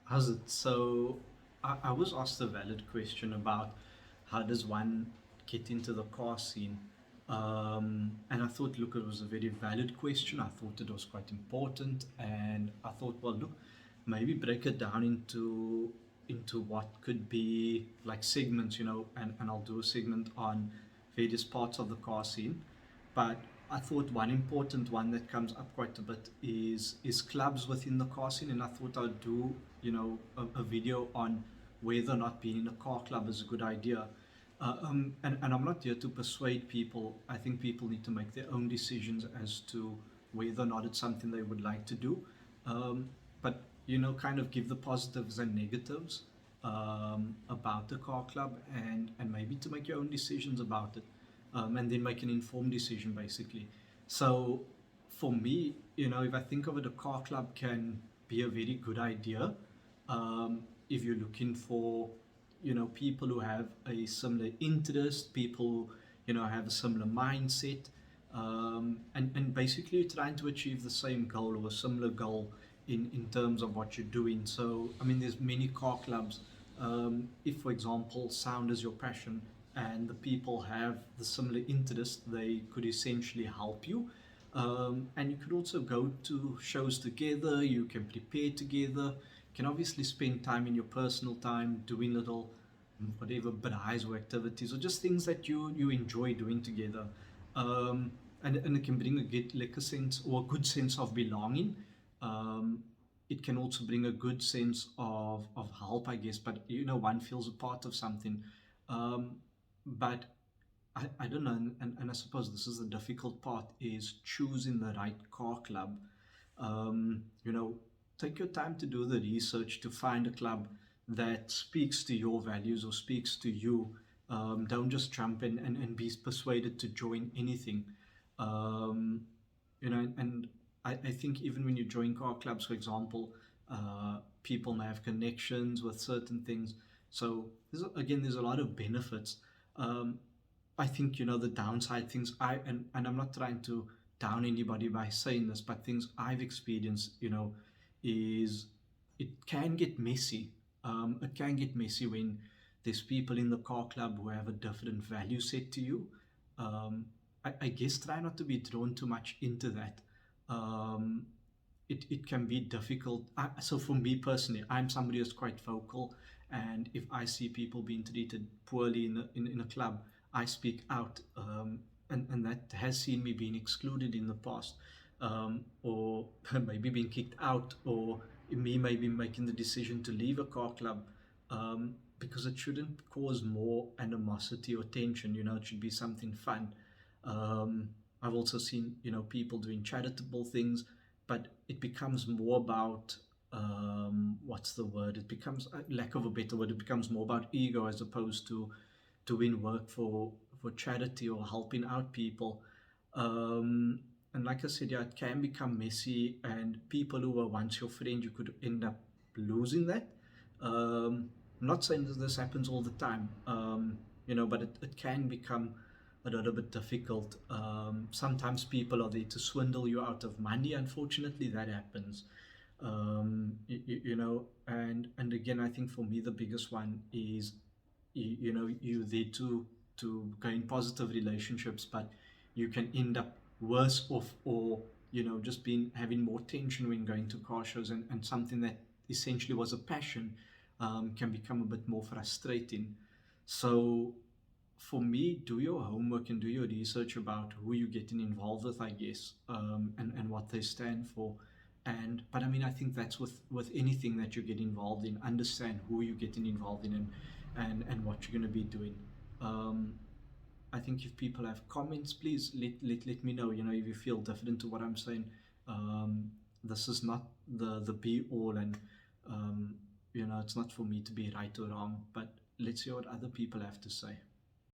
How's it? I was asked a valid question about how does one get into the car scene? And I thought, look, it was a very valid question. I thought it was quite important. And I thought, well, look, maybe break it down into what could be like segments, and I'll do a segment on various parts of the car scene. But I thought one important one that comes up quite a bit is clubs within the car scene, and I thought I'd do a video on whether or not being in a car club is a good idea. And I'm not here to persuade people. I think people need to make their own decisions as to whether or not it's something they would like to do. But kind of give the positives and negatives about the car club, and maybe to make your own decisions about it, and then make an informed decision basically. So for me, if I think of it, a car club can be a very good idea if you're looking for people who have a similar interest, people who have a similar mindset, and basically you're trying to achieve the same goal or a similar goal in terms of what you're doing. So I mean, there's many car clubs. If, for example, sound is your passion and the people have the similar interest, they could essentially help you. And you could also go to shows together, you can prepare together, you can obviously spend time in your personal time doing little whatever braais or activities or just things that you enjoy doing together. And it can bring a good like a sense or a good sense of belonging. um, it can also bring a good sense of help, I guess, but one feels a part of something. um, but I don't know, and I suppose this is the difficult part, is choosing the right car club. You know, take your time to do the research to find a club that speaks to your values or speaks to you. Don't just jump in and be persuaded to join anything. Um, and I think even when you join car clubs, for example, people may have connections with certain things. So there's a lot of benefits. Um, I think the downside things and I'm not trying to down anybody by saying this, but things I've experienced, is it can get messy. It can get messy when there's people in the car club who have a different value set to you. I guess try not to be drawn too much into that. Um, it can be difficult. So for me personally, I'm somebody who's quite vocal, and if I see people being treated poorly in a club, I speak out, and that has seen me being excluded in the past, or maybe being kicked out, or me maybe making the decision to leave a car club, because it shouldn't cause more animosity or tension. It should be something fun. Um, I've also seen people doing charitable things, but it becomes more about what's the word? It becomes, lack of a better word, it becomes more about ego as opposed to doing work for charity or helping out people. And like I said, yeah, it can become messy, and people who were once your friend, you could end up losing that. I'm not saying that this happens all the time, but it can become a little bit difficult. Sometimes people are there to swindle you out of money. Unfortunately, that happens. And again, I think for me the biggest one is you're there to gain positive relationships, but you can end up worse off, or just being having more tension when going to car shows, and something that essentially was a passion can become a bit more frustrating. So for me, do your homework and do your research about who you're getting involved with, I guess, and what they stand for. But I mean, I think that's with anything that you get involved in. Understand who you're getting involved in, and what you're going to be doing. Um, I think if people have comments, please let me know. If you feel different to what I'm saying. This is not the be all, and it's not for me to be right or wrong. But let's see what other people have to say.